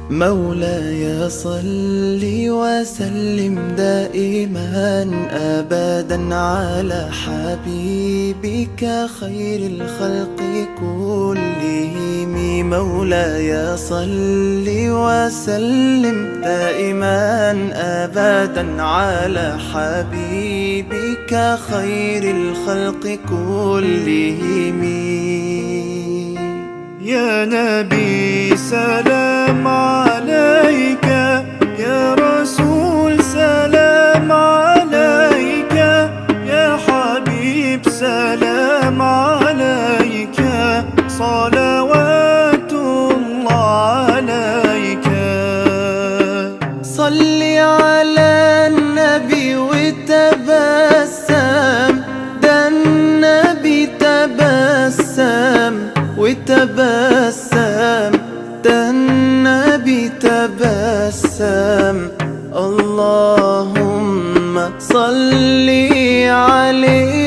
مولاي صل وسلم دائما أبدا على حبيبك خير الخلق كلهم. مولاي صل وسلم دائما أبدا على حبيبك خير الخلق كلهم. يا نبي سلام عليك، يا رسول سلام عليك، يا حبيب سلام عليك، صلوات الله عليك. صل على النبي وتبسم، ده النبي تبسم وتبسم، ده النبي تبسم. اللهم صل عليه